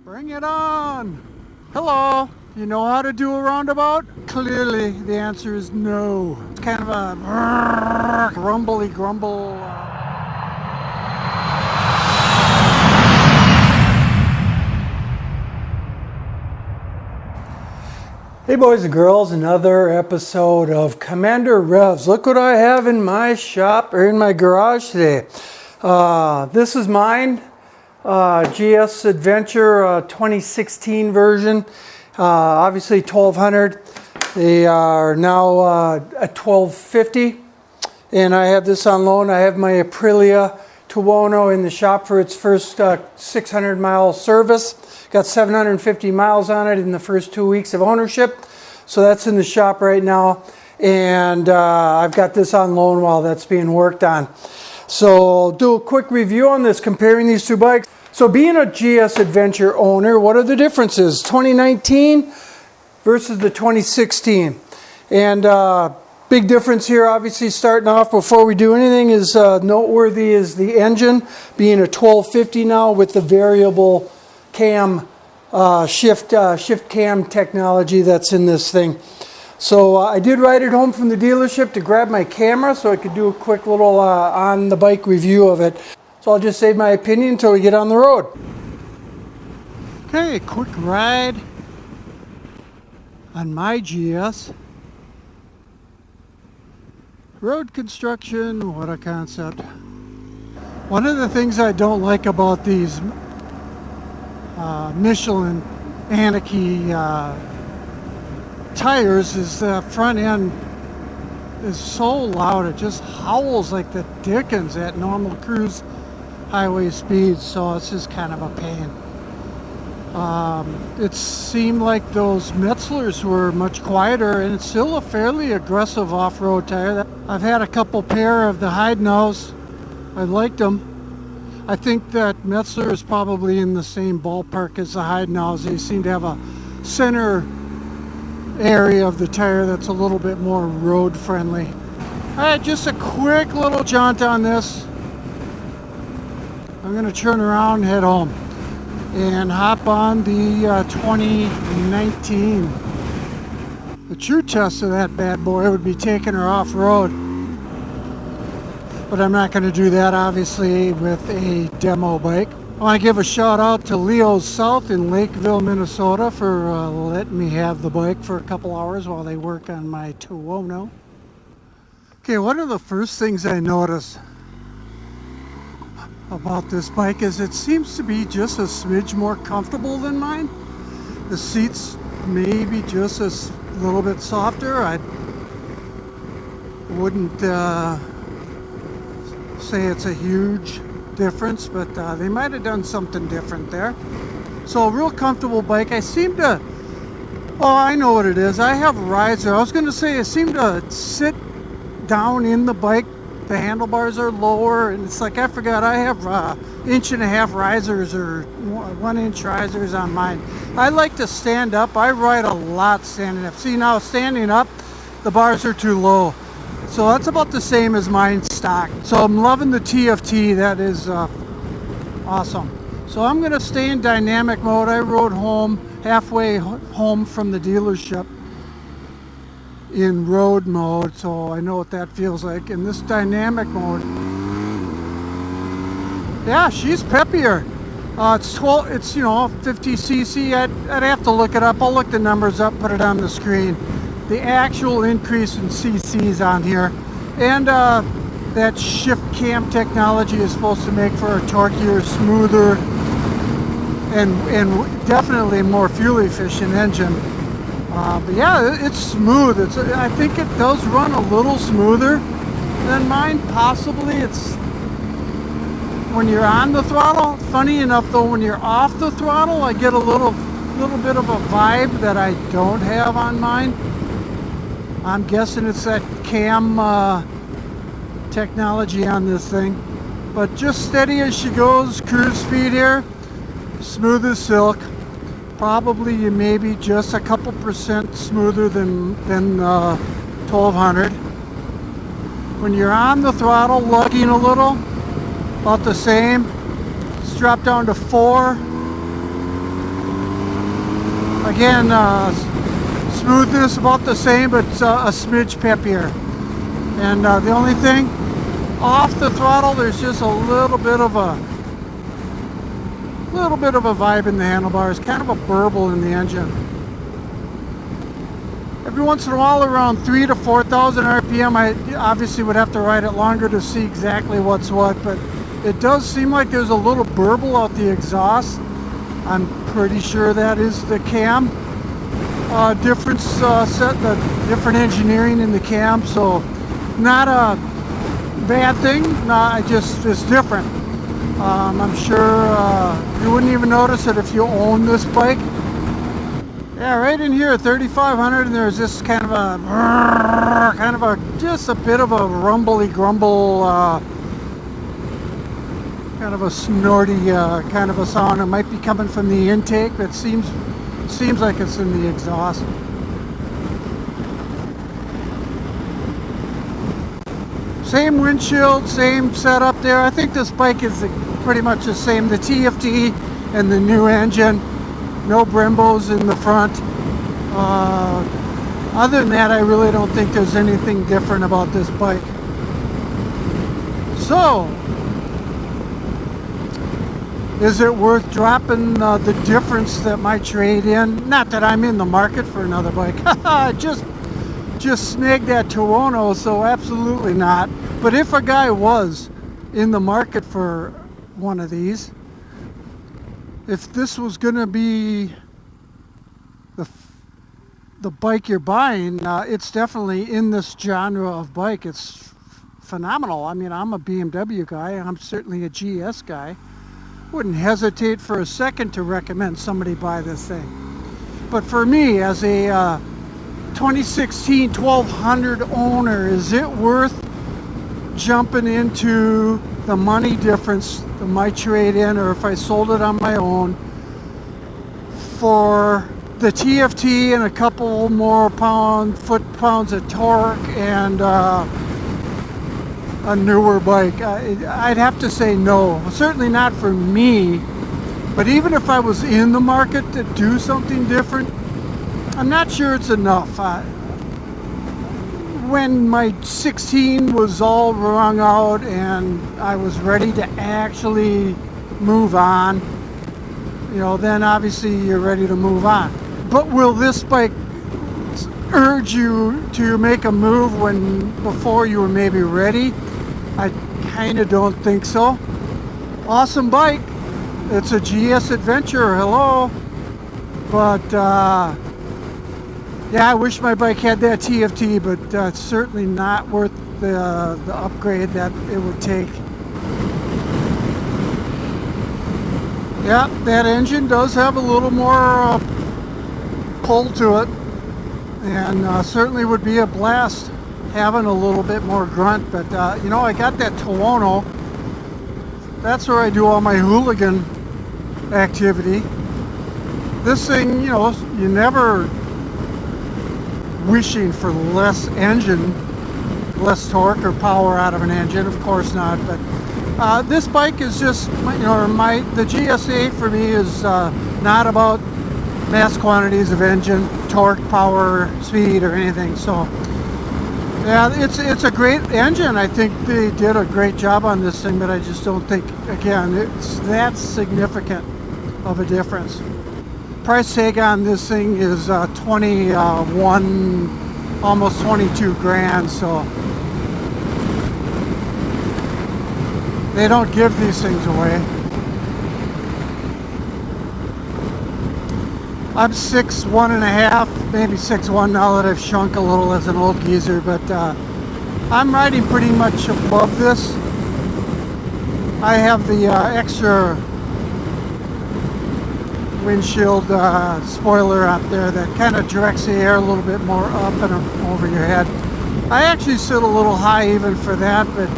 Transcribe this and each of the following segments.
Bring it on! Hello! You know how to do a roundabout? Clearly, the answer is no. It's kind of a grumbly grumble. Hey boys and girls, another episode of Commander Revs. Look what I have in my shop, or in my garage today. This is mine. GS Adventure 2016 version, obviously 1200. They are now a 1250, and I have this on loan. I have my Aprilia Tuono in the shop for its first 600 mile service. Got 750 miles on it in the first 2 weeks of ownership, so that's in the shop right now, and I've got this on loan while that's being worked on. So I'll do a quick review on this, comparing these two bikes. So being a GS Adventure owner, what are the differences? 2019 versus the 2016. And big difference here, obviously, starting off before we do anything, is noteworthy is the engine being a 1250 now with the variable cam shift cam technology that's in this thing. So I did ride it home from the dealership to grab my camera so I could do a quick little on the bike review of it. So I'll just save my opinion until we get on the road. Okay, quick ride on my GS. Road construction, what a concept. One of the things I don't like about these Michelin Anarchy tires is the front end is so loud, it just howls like the dickens at normal cruise highway speeds, so it's just kind of a pain. It seemed like those Metzlers were much quieter, and it's still a fairly aggressive off-road tire. I've had a couple pair of the Heidenau's. I liked them. I think that Metzler is probably in the same ballpark as the Heidenau's. They seem to have a center area of the tire that's a little bit more road friendly. Alright, just a quick little jaunt on this. I'm going to turn around and head home and hop on the 2019. The true test of that bad boy would be taking her off-road, but I'm not going to do that, obviously, with a demo bike. I want to give a shout out to Leo's South in Lakeville, Minnesota for letting me have the bike for a couple hours while they work on my Tuono. Okay, one of the first things I noticed about this bike is it seems to be just a smidge more comfortable than mine. The seats maybe just a little bit softer. I wouldn't say it's a huge difference, but they might have done something different there. So a real comfortable bike. I seem to, oh, I know what it is. I have riser. I was going to say I seem to sit down in the bike. The handlebars are lower, and it's like I forgot I have 1.5-inch risers or 1-inch risers on mine. I like to stand up. I ride a lot standing up. See, now standing up, the bars are too low. So that's about the same as mine stock. So I'm loving the TFT. That is awesome. So I'm going to stay in dynamic mode. I rode home, halfway home from the dealership in road mode, so I know what that feels like. In this dynamic mode, yeah, she's peppier. It's 12. It's 50 cc. I'd have to look it up. I'll look the numbers up, put it on the screen. The actual increase in cc's on here, and that shift cam technology is supposed to make for a torquier, smoother, and definitely more fuel efficient engine. But yeah, it's smooth. I think it does run a little smoother than mine. Possibly it's when you're on the throttle. Funny enough, though, when you're off the throttle, I get a little bit of a vibe that I don't have on mine. I'm guessing it's that cam technology on this thing. But just steady as she goes. Cruise speed here, smooth as silk. Probably you maybe just a couple percent smoother than 1200. When you're on the throttle, lugging a little, about the same. Let's drop down to 4. Again, smoothness about the same, but a smidge peppier. And the only thing, off the throttle, there's just a little bit of a vibe in the handlebars, kind of a burble in the engine. Every once in a while, around 3,000 to 4,000 RPM, I obviously would have to ride it longer to see exactly what's what, but it does seem like there's a little burble out the exhaust. I'm pretty sure that is the cam difference set, the different engineering in the cam, so not a bad thing, it's different. I'm sure you wouldn't even notice it if you own this bike. Yeah, right in here, 3,500, and there's this just a bit of a rumbly grumble, kind of a snorty kind of a sound. It might be coming from the intake, but seems like it's in the exhaust. Same windshield, same setup there. I think this bike is pretty much the same. The TFT and the new engine. No Brembos in the front. Other than that, I really don't think there's anything different about this bike. So, is it worth dropping the difference that might trade in? Not that I'm in the market for another bike. just snagged that Tuono, so absolutely not. But if a guy was in the market for one of these, if this was going to be the bike you're buying, it's definitely in this genre of bike. It's phenomenal. I mean, I'm a BMW guy. I'm certainly a GS guy. Wouldn't hesitate for a second to recommend somebody buy this thing. But for me, as a 2016 1200 owner, is it worth jumping into the money difference that might trade in, or if I sold it on my own, for the TFT and a couple more foot-pounds of torque and a newer bike? I'd have to say no. Certainly not for me. But even if I was in the market to do something different, I'm not sure it's enough. When my 16 was all wrung out and I was ready to actually move on, then obviously you're ready to move on. But will this bike urge you to make a move before you were maybe ready? I kind of don't think so. Awesome bike. It's a GS Adventure, hello. But yeah, I wish my bike had that TFT, but it's certainly not worth the upgrade that it would take. Yeah, that engine does have a little more pull to it, and certainly would be a blast having a little bit more grunt. But I got that Tuono. That's where I do all my hooligan activity. This thing, you never wishing for less engine, less torque or power out of an engine, of course not. But this bike is just, the GSA for me is not about mass quantities of engine, torque, power, speed, or anything. So yeah, it's a great engine. I think they did a great job on this thing, but I just don't think, again, it's that significant of a difference. Price tag on this thing is 21, almost 22 grand, so they don't give these things away. I'm 6'1.5", maybe 6'1" now that I've shrunk a little as an old geezer, but I'm riding pretty much above this. I have the extra windshield spoiler up there that kind of directs the air a little bit more up and over your head. I actually sit a little high even for that, but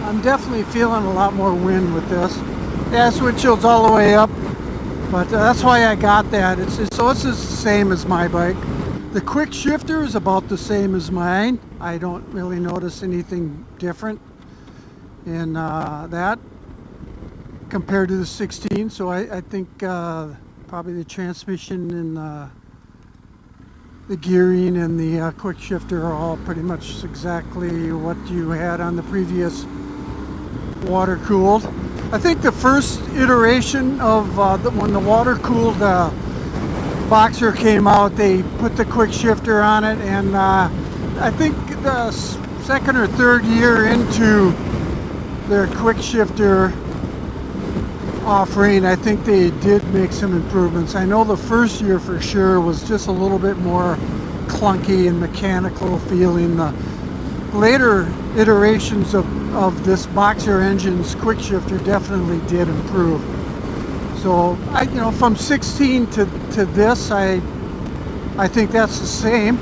I'm definitely feeling a lot more wind with this. Yeah, this windshield's all the way up, but that's why I got that. It's the same as my bike. The quick shifter is about the same as mine. I don't really notice anything different in that compared to the 16, so I think probably the transmission and the gearing and the quick shifter are all pretty much exactly what you had on the previous water cooled. I think the first iteration of when the water cooled Boxer came out, they put the quick shifter on it, and I think the second or third year into their quick shifter offering, I think they did make some improvements. I know the first year for sure was just a little bit more clunky and mechanical feeling. The later iterations of this Boxer engine's quick shifter definitely did improve. So from 16 to this, I think that's the same.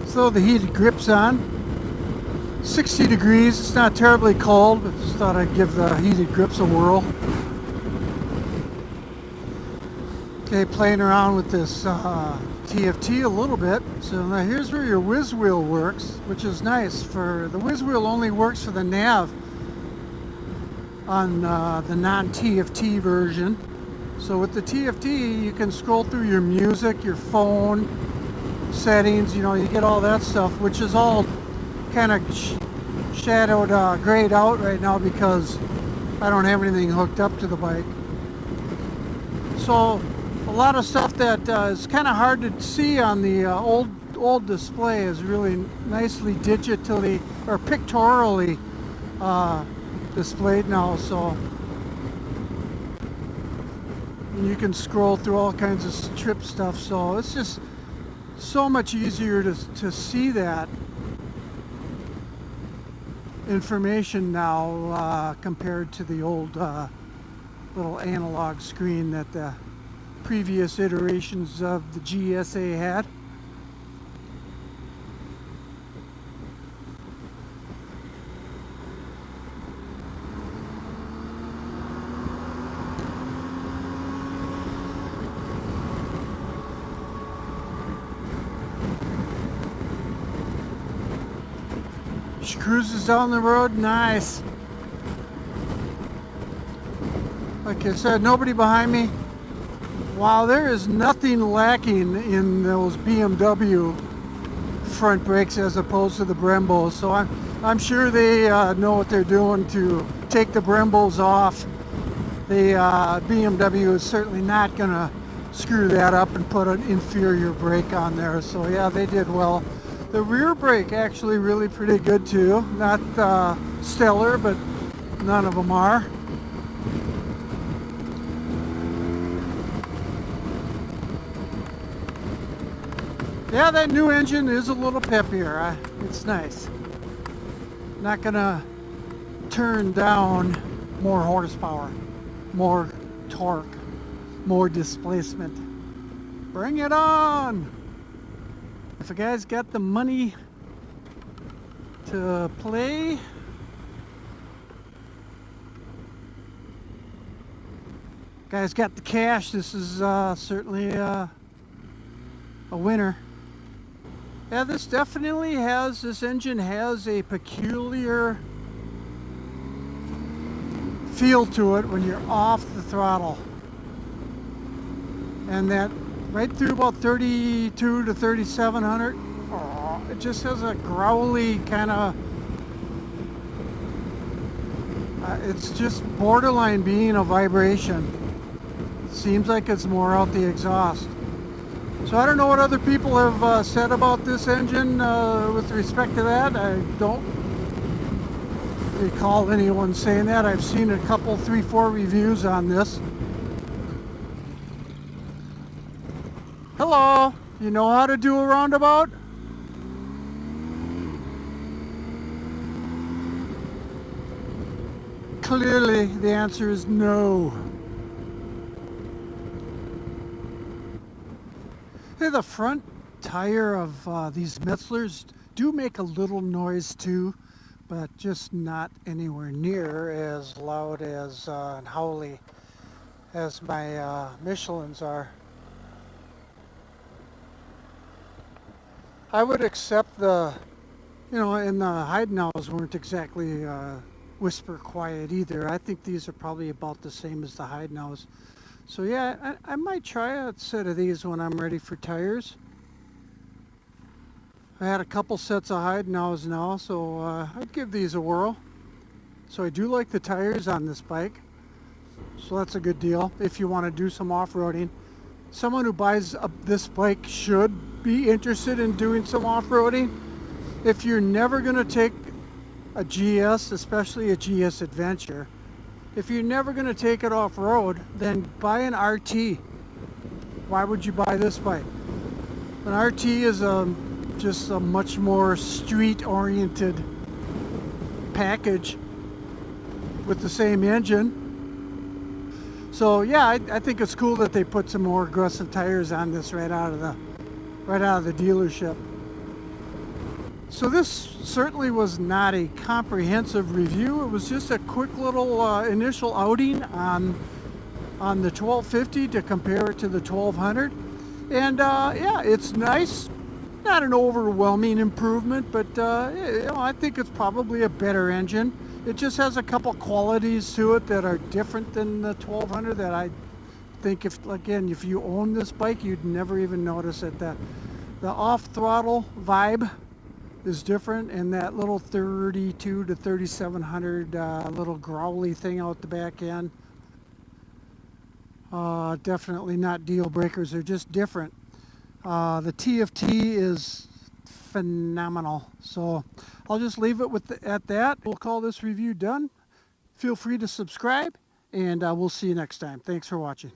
So the heated grips on. 60 degrees, it's not terribly cold, but just thought I'd give the heated grips a whirl. Okay, playing around with this TFT a little bit. So now here's where your whiz wheel works, which is nice. For the whiz wheel only works for the nav on the non-TFT version. So with the TFT, you can scroll through your music, your phone settings, you get all that stuff, which is all kind of shadowed, grayed out right now because I don't have anything hooked up to the bike. So a lot of stuff that is kind of hard to see on the old display is really nicely digitally or pictorially displayed now. So you can scroll through all kinds of strip stuff. So it's just so much easier to see that information now compared to the old little analog screen that the previous iterations of the GSA had. She cruises down the road, nice. Like I said, nobody behind me. Wow, there is nothing lacking in those BMW front brakes as opposed to the Brembos. So I'm sure they know what they're doing to take the Brembos off. The BMW is certainly not going to screw that up and put an inferior brake on there. So yeah, they did well. The rear brake actually really pretty good too. Not stellar, but none of them are. Yeah, that new engine is a little peppier. It's nice. Not gonna turn down more horsepower, more torque, more displacement. Bring it on! If a guy's got the money to play, guy's got the cash, this is certainly a winner. Yeah, this engine has a peculiar feel to it when you're off the throttle. And that right through about 32 to 3700, it just has a growly kind of, it's just borderline being a vibration. Seems like it's more out the exhaust. So I don't know what other people have said about this engine with respect to that. I don't recall anyone saying that. I've seen a couple, 3-4 reviews on this. Hello, you know how to do a roundabout? Clearly the answer is no. Hey, the front tire of these Metzlers do make a little noise too, but just not anywhere near as loud as and howly as my Michelins are. I would accept and the Heidenau's weren't exactly whisper quiet either. I think these are probably about the same as the Heidenau's. So yeah, I might try a set of these when I'm ready for tires. I had a couple sets of hide nows now, so I'd give these a whirl. So I do like the tires on this bike, so that's a good deal if you want to do some off-roading. Someone who buys this bike should be interested in doing some off-roading. If you're never going to take a GS, especially a GS Adventure, if you're never going to take it off-road, then buy an RT. Why would you buy this bike? An RT is just a much more street-oriented package with the same engine. So yeah, I think it's cool that they put some more aggressive tires on this right out of the dealership. So this certainly was not a comprehensive review. It was just a quick little initial outing on the 1250 to compare it to the 1200. And yeah, it's nice. Not an overwhelming improvement, but you know, I think it's probably a better engine. It just has a couple qualities to it that are different than the 1200 that I think, if you own this bike, you'd never even notice it. The off-throttle vibe is different, and that little 32 to 3700 little growly thing out the back end, definitely not deal breakers. They're just different. The TFT is phenomenal. So I'll just leave it at that. We'll call this review done. Feel free to subscribe, and we'll see you next time. Thanks for watching.